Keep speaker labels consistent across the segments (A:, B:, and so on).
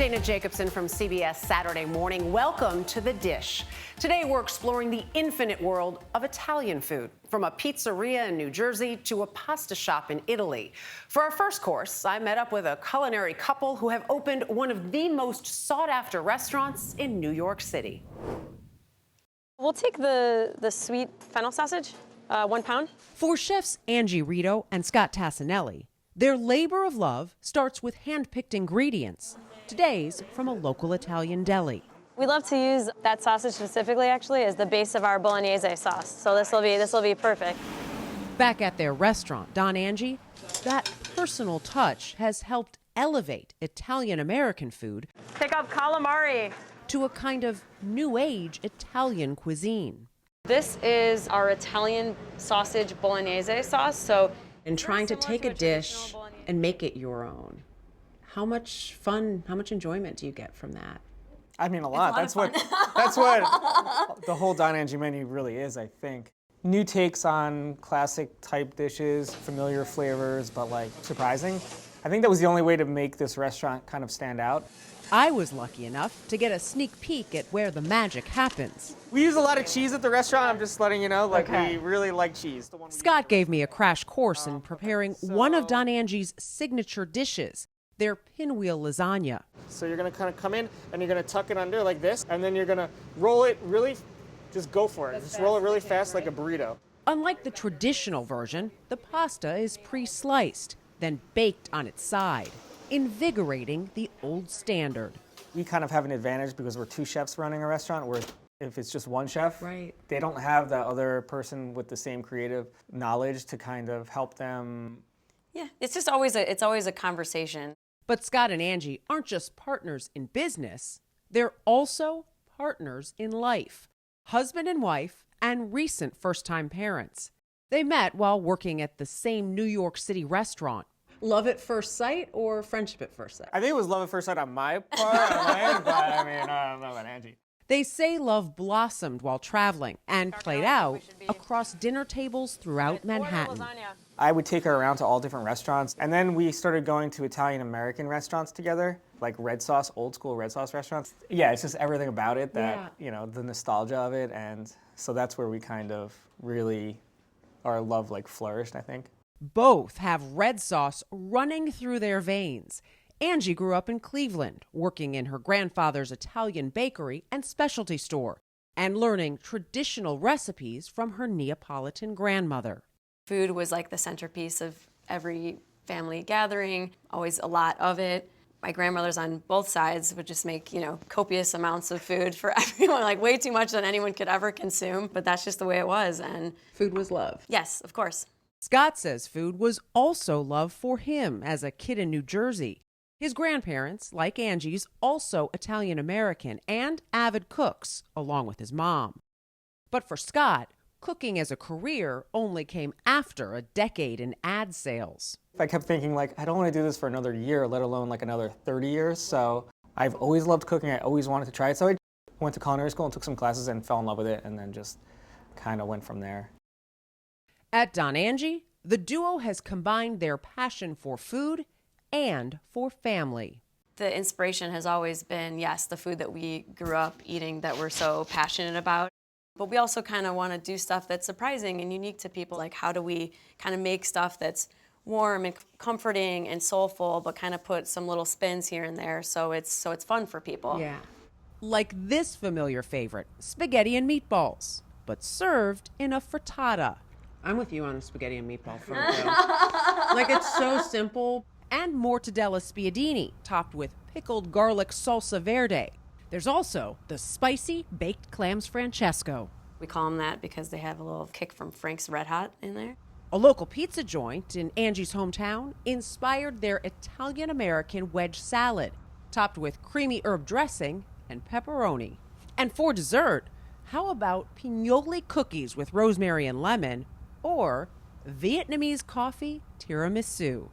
A: Dana Jacobson from CBS Saturday Morning. Welcome to The Dish. Today we're exploring the infinite world of Italian food, from a pizzeria in New Jersey to a pasta shop in Italy. For our first course, I met up with a culinary couple who have opened one of the most sought-after restaurants in New York City.
B: We'll take the sweet fennel sausage, 1 pound.
C: For chefs Angie and Scott Tassinelli, their labor of love starts with hand-picked ingredients. Today's from a local Italian deli.
B: We love to use that sausage specifically, actually, as the base of our bolognese sauce. So this will be perfect.
C: Back at their restaurant, Don Angie, that personal touch has helped elevate Italian-American food
B: Pick up calamari.
C: to a kind of new-age Italian cuisine.
B: This is our Italian sausage bolognese sauce.
C: And trying to take a dish and make it your own. How much fun, how much enjoyment do you get from that?
D: I mean, a lot. That's what the whole Don Angie menu really is, I think. New takes on classic type dishes, familiar flavors, but like surprising. I think that was the only way to make this restaurant kind of stand out.
C: I was lucky enough to get a sneak peek at where the magic happens.
D: We use a lot of cheese at the restaurant. I'm just letting you know, we really like cheese.
C: Scott gave me a crash course in preparing one of Don Angie's signature dishes, their pinwheel lasagna.
D: So you're gonna kind of come in and you're gonna tuck it under like this, and then you're gonna roll it really, just go for it. Just roll it really fast like a burrito.
C: Unlike the traditional version, the pasta is pre-sliced, then baked on its side, invigorating the old standard.
D: We kind of have an advantage because we're two chefs running a restaurant, where if it's just one chef,
C: Right.
D: they don't have the other person with the same creative knowledge to kind of help them.
B: Yeah, it's always a conversation.
C: But Scott and Angie aren't just partners in business, they're also partners in life. Husband and wife, and recent first-time parents. They met while working at the same New York City restaurant. Love at first sight or friendship at first sight?
D: I think it was love at first sight on my part, but I mean, I don't know about Angie.
C: They say love blossomed while traveling and played out across dinner tables throughout Manhattan.
D: I would take her around to all different restaurants, and then we started going to Italian-American restaurants together, like red sauce, old school red sauce restaurants. Yeah, it's just everything about it that, you know, the nostalgia of it, and so that's where we kind of really, our love like flourished, I think.
C: Both have red sauce running through their veins. Angie grew up in Cleveland, working in her grandfather's Italian bakery and specialty store, and learning traditional recipes from her Neapolitan grandmother.
B: Food was like the centerpiece of every family gathering, always a lot of it. My grandmothers on both sides would just make, copious amounts of food for everyone, like way too much than anyone could ever consume, but that's just the way it was. And
C: food was love.
B: Yes, of course.
C: Scott says food was also love for him as a kid in New Jersey. His grandparents, like Angie's, also Italian-American and avid cooks, along with his mom. But for Scott, cooking as a career only came after a decade in ad sales.
D: I kept thinking, I don't want to do this for another year, let alone another 30 years. So I've always loved cooking. I always wanted to try it. So I went to culinary school and took some classes and fell in love with it, and then just kind of went from there.
C: At Don Angie, the duo has combined their passion for food and for family.
B: The inspiration has always been, yes, the food that we grew up eating that we're so passionate about. But we also kind of want to do stuff that's surprising and unique to people. Like, how do we kind of make stuff that's warm and comforting and soulful, but kind of put some little spins here and there so it's fun for people.
C: Yeah. Like this familiar favorite, spaghetti and meatballs, but served in a frittata. I'm with you on the spaghetti and meatball photo. It's so simple. And mortadella spiedini, topped with pickled garlic salsa verde. There's also the spicy baked clams Francesco.
B: We call them that because they have a little kick from Frank's Red Hot in there.
C: A local pizza joint in Angie's hometown inspired their Italian-American wedge salad, topped with creamy herb dressing and pepperoni. And for dessert, how about pignoli cookies with rosemary and lemon, or Vietnamese coffee tiramisu?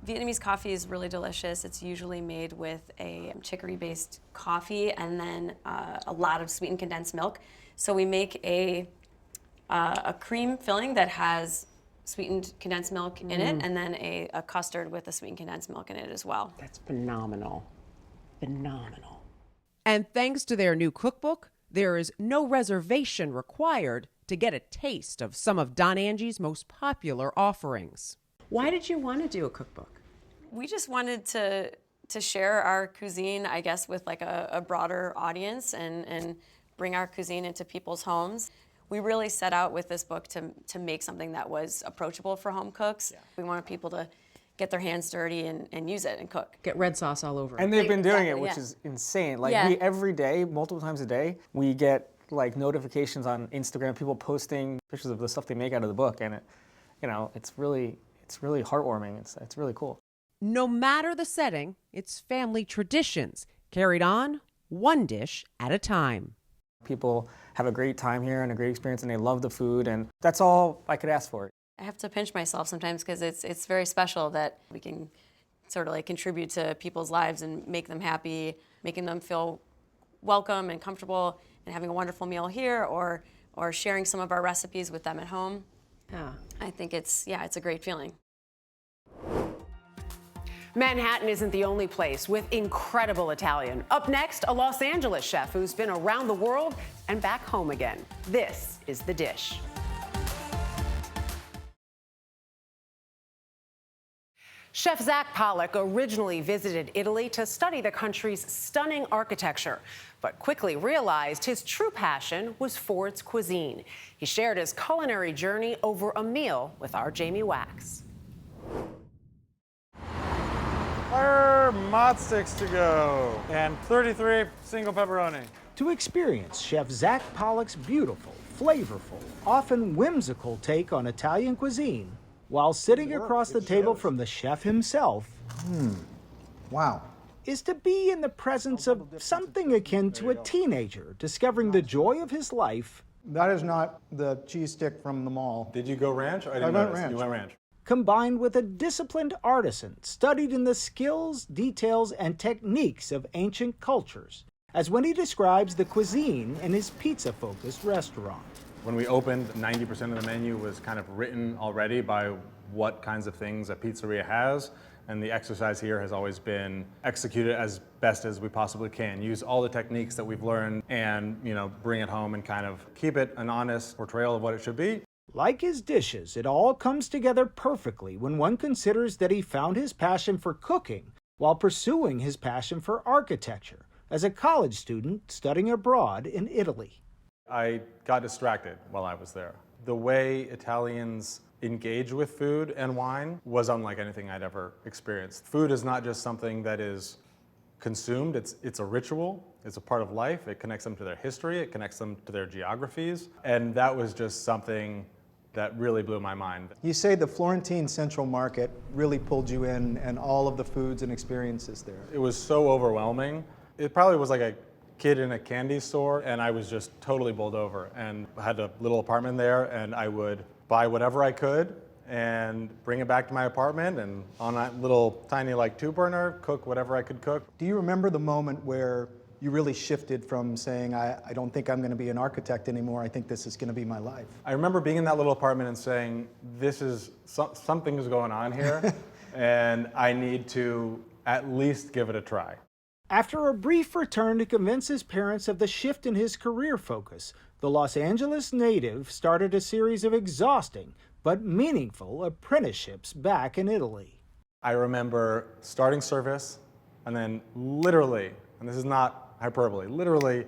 B: Vietnamese coffee is really delicious. It's usually made with a chicory-based coffee and then a lot of sweetened condensed milk. So we make a cream filling that has sweetened condensed milk in it, and then a custard with a sweetened condensed milk in it as well.
C: That's phenomenal. phenomenal. And thanks to their new cookbook, there is no reservation required to get a taste of some of Don Angie's most popular offerings. Why did you want to do a cookbook?
B: We just wanted to share our cuisine, I guess, with like a broader audience and bring our cuisine into people's homes. We really set out with this book to make something that was approachable for home cooks. Yeah. We wanted people to get their hands dirty and use it and cook.
C: Get red sauce all over it.
D: And they've been doing it,
B: Exactly,
D: which
B: yeah.
D: is insane. Like
B: Yeah.
D: we every day, multiple times a day, we get like notifications on Instagram, people posting pictures of the stuff they make out of the book, and it, it's really heartwarming. It's really cool.
C: No matter the setting, it's family traditions carried on one dish at a time.
D: People have a great time here and a great experience, and they love the food, and that's all I could ask for.
B: I have to pinch myself sometimes because it's very special that we can sort of like contribute to people's lives and make them happy, making them feel welcome and comfortable and having a wonderful meal here or sharing some of our recipes with them at home.
C: Yeah.
B: I think it's a great feeling.
A: Manhattan isn't the only place with incredible Italian. Up next, a Los Angeles chef who's been around the world and back home again. This is The Dish. Chef Zach Pollock originally visited Italy to study the country's stunning architecture, but quickly realized his true passion was for its cuisine. He shared his culinary journey over a meal with our Jamie Wax.
E: Fire mod sticks to go, and 33 single pepperoni.
F: To experience Chef Zach Pollock's beautiful, flavorful, often whimsical take on Italian cuisine, while sitting across the table from the chef himself,
G: Wow.
F: is to be in the presence of something akin to a teenager discovering the joy of his life,
G: That is not the cheese stick from the mall.
E: Did you go ranch? I didn't
G: went
E: notice.
G: ranch.
E: You went ranch.
F: combined with a disciplined artisan studied in the skills, details, and techniques of ancient cultures, as when he describes the cuisine in his pizza-focused restaurant.
E: When we opened, 90% of the menu was kind of written already by what kinds of things a pizzeria has. And the exercise here has always been execute it as best as we possibly can. Use all the techniques that we've learned and, bring it home and kind of keep it an honest portrayal of what it should be.
F: Like his dishes, it all comes together perfectly when one considers that he found his passion for cooking while pursuing his passion for architecture as a college student studying abroad in Italy.
E: I got distracted while I was there. The way Italians engage with food and wine was unlike anything I'd ever experienced. Food is not just something that is consumed, it's a ritual, it's a part of life, it connects them to their history, it connects them to their geographies, and that was just something that really blew my mind.
G: You say the Florentine Central Market really pulled you in and all of the foods and experiences there.
E: It was so overwhelming. It probably was like a kid in a candy store, and I was just totally bowled over. And I had a little apartment there, and I would buy whatever I could and bring it back to my apartment, and on that little tiny two burner, cook whatever I could cook.
G: Do you remember the moment where you really shifted from saying, I don't think I'm going to be an architect anymore, I think this is going to be my life?
E: I remember being in that little apartment and saying, this is, something is going on here, and I need to at least give it a try.
F: After a brief return to convince his parents of the shift in his career focus, the Los Angeles native started a series of exhausting but meaningful apprenticeships back in Italy.
E: I remember starting service, and then literally, and this is not hyperbole, literally,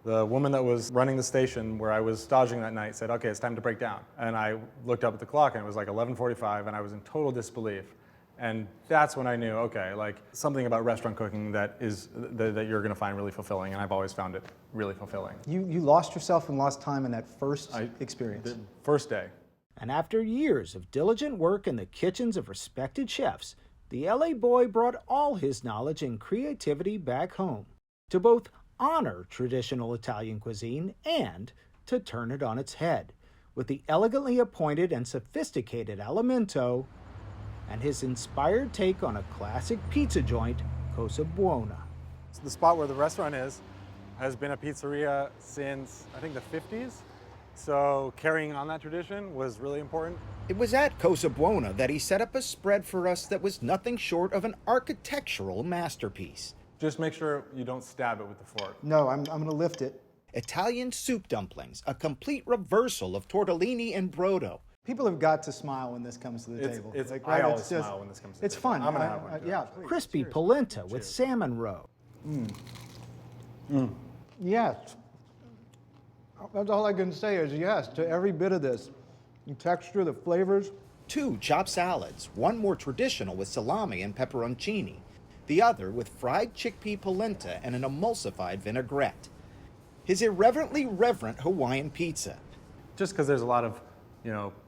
E: the woman that was running the station where I was staging that night said, okay, it's time to break down. And I looked up at the clock, and it was 11:45, and I was in total disbelief. And that's when I knew, okay, something about restaurant cooking that you're going to find really fulfilling, and I've always found it really fulfilling.
G: You lost yourself and lost time in that first experience.
E: The first day.
F: And after years of diligent work in the kitchens of respected chefs, the LA boy brought all his knowledge and creativity back home to both honor traditional Italian cuisine and to turn it on its head with the elegantly appointed and sophisticated alimento and his inspired take on a classic pizza joint, Cosa Buona.
E: So the spot where the restaurant is has been a pizzeria since, I think, the 50s. So carrying on that tradition was really important.
H: It was at Cosa Buona that he set up a spread for us that was nothing short of an architectural masterpiece.
E: Just make sure you don't stab it with the fork.
G: No, I'm going to lift it.
F: Italian soup dumplings, a complete reversal of tortellini and brodo.
G: People have got to smile when this comes to the table.
E: I always smile when this comes to the
G: It's
E: table.
G: fun.
E: I'm going to have one.
G: Yeah, please.
F: Crispy polenta with salmon roe.
G: Yes. That's all I can say is yes to every bit of this. The texture, the flavors.
F: 2 chopped salads, one more traditional with salami and pepperoncini, the other with fried chickpea polenta and an emulsified vinaigrette. His irreverently reverent Hawaiian pizza.
E: Just because there's a lot of,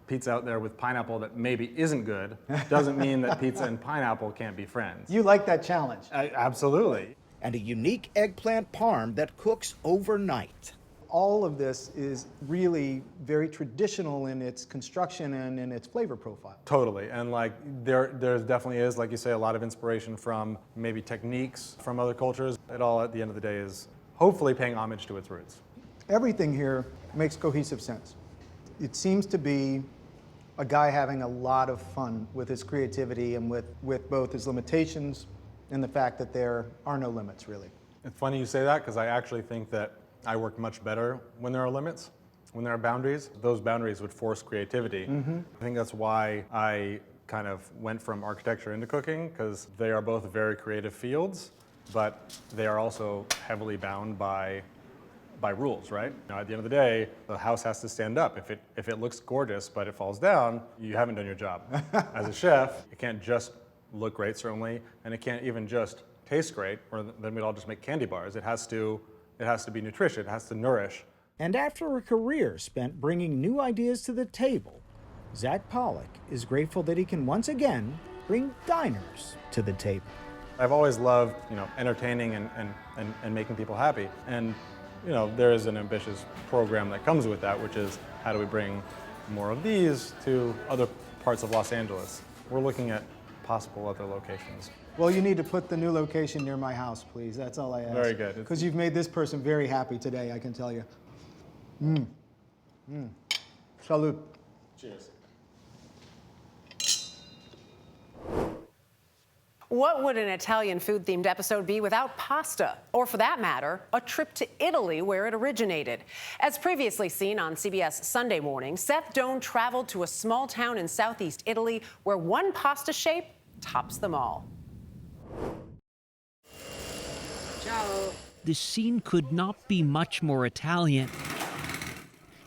E: pizza out there with pineapple that maybe isn't good, doesn't mean that pizza and pineapple can't be friends.
G: You like that challenge.
E: Absolutely.
F: And a unique eggplant parm that cooks overnight.
G: All of this is really very traditional in its construction and in its flavor profile.
E: Totally, and there definitely is, like you say, a lot of inspiration from maybe techniques from other cultures. It all, at the end of the day, is hopefully paying homage to its roots.
G: Everything here makes cohesive sense. It seems to be a guy having a lot of fun with his creativity and with both his limitations and the fact that there are no limits, really.
E: It's funny you say that, because I actually think that I work much better when there are limits, when there are boundaries. Those boundaries would force creativity. I think that's why I kind of went from architecture into cooking, because they are both very creative fields, but they are also heavily bound by rules, right? At the end of the day, the house has to stand up. If it looks gorgeous but it falls down, you haven't done your job. As a chef, it can't just look great, certainly, and it can't even just taste great, or then we'd all just make candy bars. It has to be nutritious, it has to nourish.
F: And after a career spent bringing new ideas to the table, Zach Pollock is grateful that he can once again bring diners to the table.
E: I've always loved, entertaining and making people happy. And, there is an ambitious program that comes with that, which is how do we bring more of these to other parts of Los Angeles? We're looking at possible other locations.
G: Well, you need to put the new location near my house, please. That's all I ask.
E: Very good.
G: Because you've made this person very happy today, I can tell you. Salud.
E: Cheers.
A: What would an Italian food-themed episode be without pasta? Or for that matter, a trip to Italy where it originated. As previously seen on CBS Sunday Morning, Seth Doane traveled to a small town in southeast Italy where one pasta shape tops them all.
H: Ciao. The scene could not be much more Italian.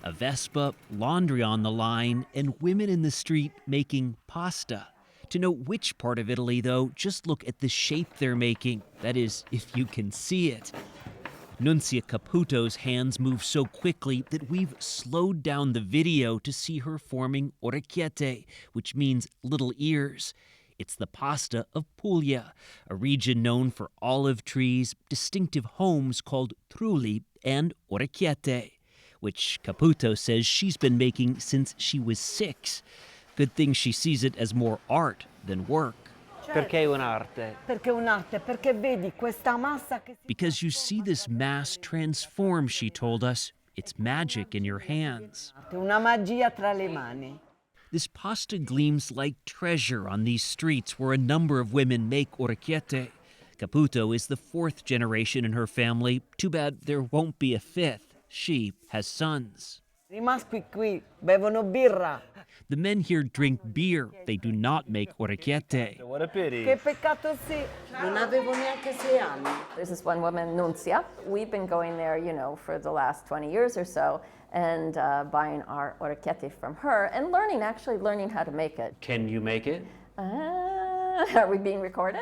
H: A Vespa, laundry on the line, and women in the street making pasta. To know which part of Italy, though, just look at the shape they're making. That is, if you can see it. Nunzia Caputo's hands move so quickly that we've slowed down the video to see her forming orecchiette, which means little ears. It's the pasta of Puglia, a region known for olive trees, distinctive homes called trulli, and orecchiette, which Caputo says she's been making since she was 6. Good thing she sees it as more art than work.
I: Perché un'arte?
J: Perché un'arte? Perché vedi questa massa che...
H: Because you see this mass transform, she told us. It's magic in your hands.
J: Una magia tra le mani.
H: This pasta gleams like treasure on these streets where a number of women make orecchiette. Caputo is the 4th generation in her family. Too bad there won't be a 5th. She has sons.
J: Rimasti qui, bevono birra.
H: The men here drink beer. They do not make orecchiette.
I: What a pity.
J: Che peccato sì, non avevo neanche 6 anni.
K: There's this one woman, Nunzia. We've been going there, for the last 20 years or so, and buying our orecchiette from her and learning how to make it.
I: Can you make it?
K: Are we being recorded?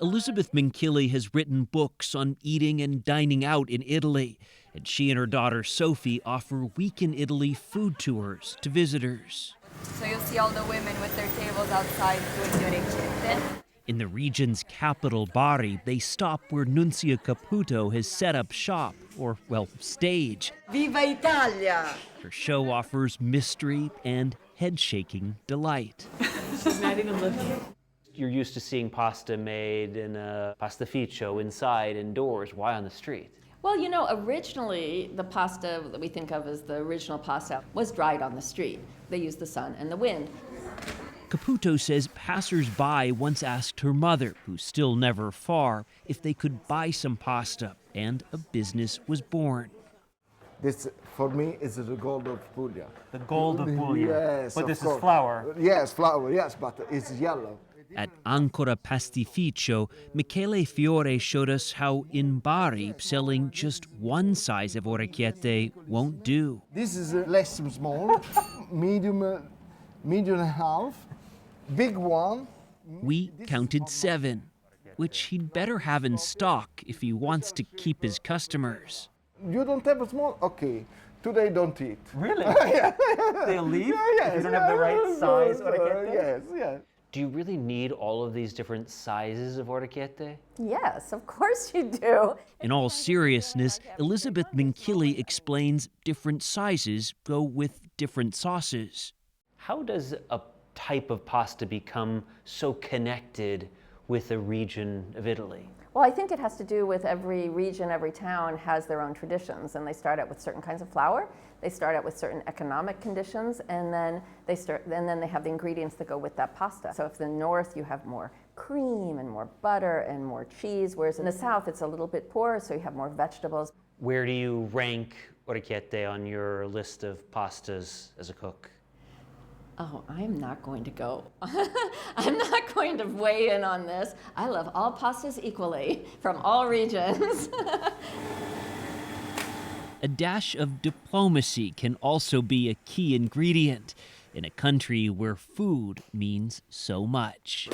H: Elizabeth Minkili has written books on eating and dining out in Italy, and she and her daughter Sophie offer Week in Italy food tours to visitors.
B: So you'll see all the women with their tables outside doing orecchiette.
H: In the region's capital, Bari, they stop where Nunzia Caputo has set up shop, or, stage.
J: Viva Italia!
H: Her show offers mystery and head-shaking delight.
J: She's not even looking.
I: You're used to seeing pasta made in a pastificio inside, indoors. Why on the street?
K: Well, originally the pasta that we think of as the original pasta was dried on the street. They used the sun and the wind.
H: Caputo says passers-by once asked her mother, who's still never far, if they could buy some pasta, and a business was born.
L: This, for me, is the gold of Puglia.
I: The gold of Puglia.
L: Yes,
I: but
L: of
I: this
L: course.
I: is flour.
L: Yes, flour, yes, but it's yellow.
H: At Ancora Pastificio, Michele Fiore showed us how in Bari, selling just one size of orecchiette won't do.
L: This is less small, medium and a half, big one.
H: We counted 7, which he'd better have in stock if he wants to keep his customers.
L: You don't have a small? Okay, today don't eat.
I: Really?
L: Yeah.
I: They'll leave
L: Yes,
I: if you don't have the right size orecchiette?
L: Yes, yes.
I: Do you really need all of these different sizes of orecchiette?
K: Yes, of course you do.
H: In all seriousness, Elizabeth Minkili explains different sizes go with different sauces.
I: How does a type of pasta become so connected with a region of Italy?
K: Well, I think it has to do with every region, every town has their own traditions, and they start out with certain kinds of flour. They start out with certain economic conditions, and then they have the ingredients that go with that pasta. So if in the north you have more cream and more butter and more cheese, whereas in the south it's a little bit poorer, so you have more vegetables.
I: Where do you rank orecchiette on your list of pastas as a cook?
K: Oh, I'm not going to go. I'm not going to weigh in on this. I love all pastas equally from all regions.
H: A dash of diplomacy can also be a key ingredient in a country where food means so much.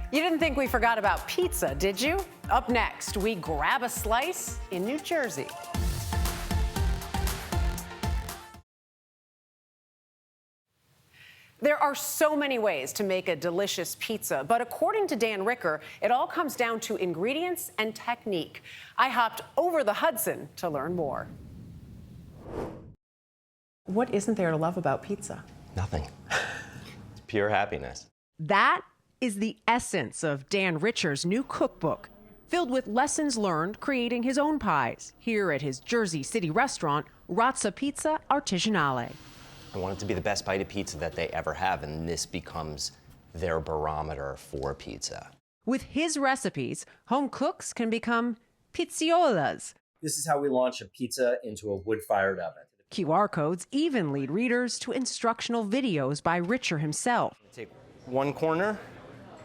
A: You didn't think we forgot about pizza, did you? Up next, we grab a slice in New Jersey. There are so many ways to make a delicious pizza, but according to Dan Ricker, it all comes down to ingredients and technique. I hopped over the Hudson to learn more. What isn't there to love about pizza?
M: Nothing. It's pure happiness.
C: That is the essence of Dan Richer's new cookbook, filled with lessons learned creating his own pies here at his Jersey City restaurant, Razza Pizza Artigianale.
M: I want it to be the best bite of pizza that they ever have, and this becomes their barometer for pizza.
C: With his recipes, home cooks can become pizziolas.
N: This is how we launch a pizza into a wood-fired oven.
C: QR codes even lead readers to instructional videos by Richer himself.
M: Take one corner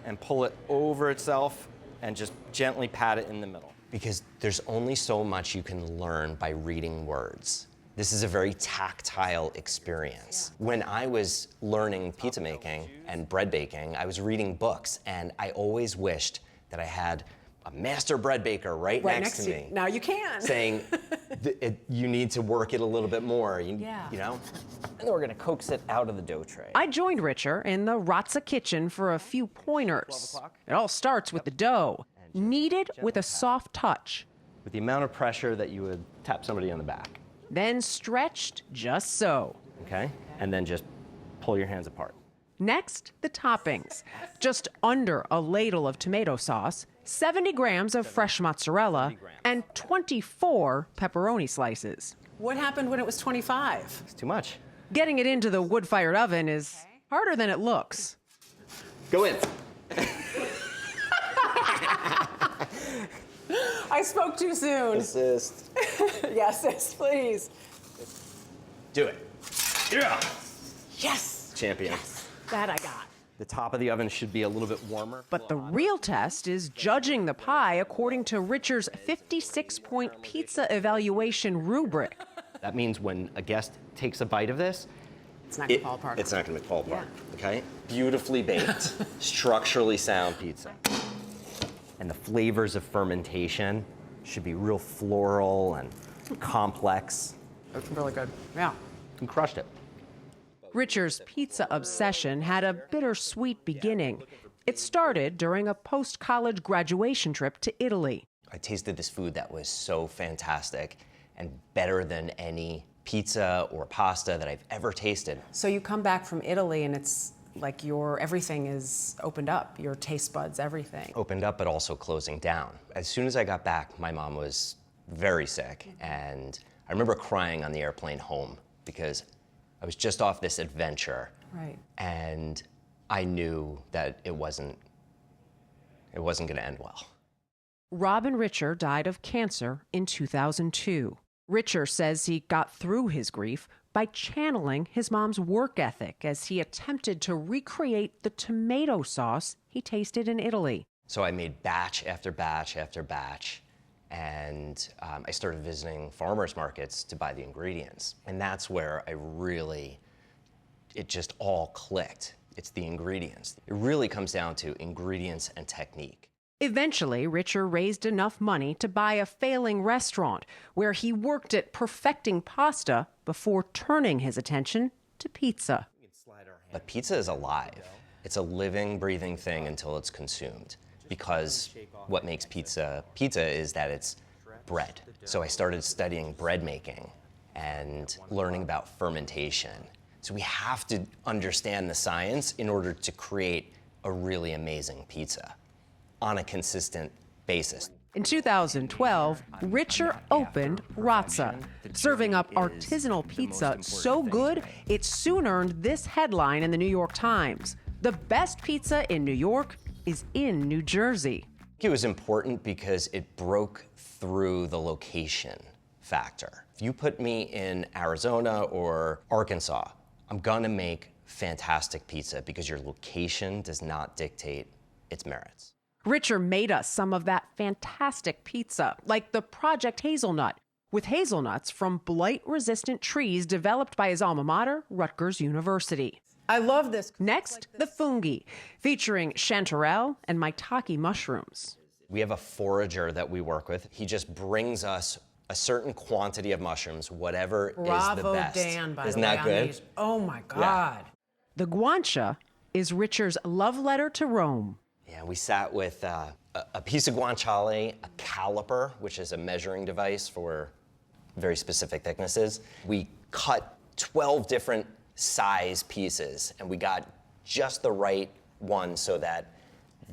M: and pull it over itself and just gently pat it in the middle. Because there's only so much you can learn by reading words. This is a very tactile experience. When I was learning pizza making and bread baking, I was reading books, and I always wished that I had a master bread baker right next to me.
A: Now you can.
M: Saying, you need to work it a little bit more, you know? And then we're gonna coax it out of the dough tray.
C: I joined Richer in the Razza kitchen for a few pointers. It all starts with the dough, kneaded with a soft touch.
M: With the amount of pressure that you would tap somebody on the back.
C: Then stretched just so.
M: Okay, and then just pull your hands apart.
C: Next, the toppings. Just under a ladle of tomato sauce, 70 grams of fresh mozzarella, and 24 pepperoni slices.
A: What happened when it was 25?
M: It's too much.
C: Getting it into the wood-fired oven is harder than it looks.
M: Go in.
A: I spoke too soon.
M: Assist.
A: Yes, assist, please.
M: Do it. Yeah.
A: Yes.
M: Champion.
A: Yes. That I got.
M: The top of the oven should be a little bit warmer.
C: But the real test is judging the pie according to Richer's 56-point pizza evaluation rubric.
M: That means when a guest takes a bite of this,
A: it's not going to fall apart.
M: It's not going to fall apart. Okay? Beautifully baked, structurally sound pizza. And the flavors of fermentation should be real floral and complex.
A: That's really good. Yeah.
M: You crushed it.
C: Richer's pizza obsession had a bittersweet beginning. It started during a post-college graduation trip to Italy.
M: I tasted this food that was so fantastic and better than any pizza or pasta that I've ever tasted.
A: So you come back from Italy and it's like everything is opened up, your taste buds, everything.
M: Opened up, but also closing down. As soon as I got back, my mom was very sick, and I remember crying on the airplane home because I was just off this adventure.
A: Right.
M: And I knew that it wasn't going to end well.
C: Robin Richer died of cancer in 2002. Richer says he got through his grief by channeling his mom's work ethic as he attempted to recreate the tomato sauce he tasted in Italy.
M: So I made batch after batch after batch, and I started visiting farmers markets to buy the ingredients. And that's where it just all clicked. It's the ingredients. It really comes down to ingredients and technique.
C: Eventually, Richer raised enough money to buy a failing restaurant where he worked at perfecting pasta before turning his attention to pizza.
M: But pizza is alive. It's a living, breathing thing until it's consumed, because what makes pizza is that it's bread. So I started studying bread making and learning about fermentation. So we have to understand the science in order to create a really amazing pizza on a consistent basis.
C: In 2012, Richer opened Razza, serving up artisanal pizza so good it soon earned this headline in the New York Times: "The best pizza in New York is in New Jersey."
M: It was important because it broke through the location factor. If you put me in Arizona or Arkansas, I'm gonna make fantastic pizza because your location does not dictate its merits.
C: Richer made us some of that fantastic pizza, like the Project Hazelnut, with hazelnuts from blight-resistant trees developed by his alma mater, Rutgers University.
A: I love this.
C: Next, the fungi, featuring chanterelle and maitake mushrooms.
M: We have a forager that we work with. He just brings us a certain quantity of mushrooms, whatever is the best.
A: Bravo, Dan, by
M: Isn't
A: the way,
M: that
A: on
M: good?
A: these. Oh my God.
M: Yeah.
C: The guancia is Richer's love letter to Rome.
M: Yeah, we sat with a piece of guanciale, a caliper, which is a measuring device for very specific thicknesses. We cut 12 different size pieces, and we got just the right one so that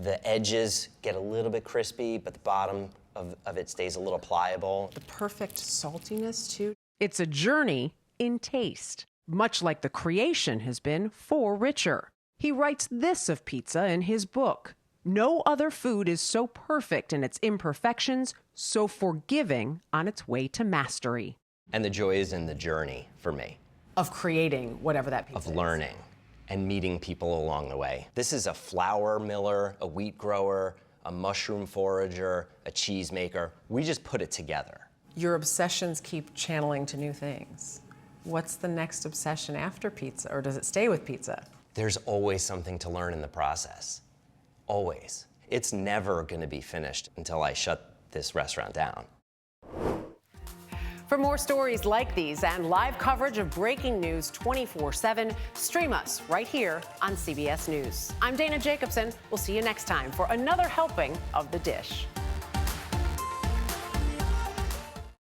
M: the edges get a little bit crispy, but the bottom of it stays a little pliable.
A: The perfect saltiness, too.
C: It's a journey in taste, much like the creation has been for Richer. He writes this of pizza in his book: "No other food is so perfect in its imperfections, so forgiving on its way to mastery."
M: And the joy is in the journey for me.
A: Of creating whatever that pizza
M: Of learning and meeting people along the way. This is a flour miller, a wheat grower, a mushroom forager, a cheese maker. We just put it together.
A: Your obsessions keep channeling to new things. What's the next obsession after pizza, or does it stay with pizza?
M: There's always something to learn in the process. Always. It's never going to be finished until I shut this restaurant down.
A: For more stories like these and live coverage of breaking news 24/7, stream us right here on CBS News. I'm Dana Jacobson. We'll see you next time for another helping of The Dish.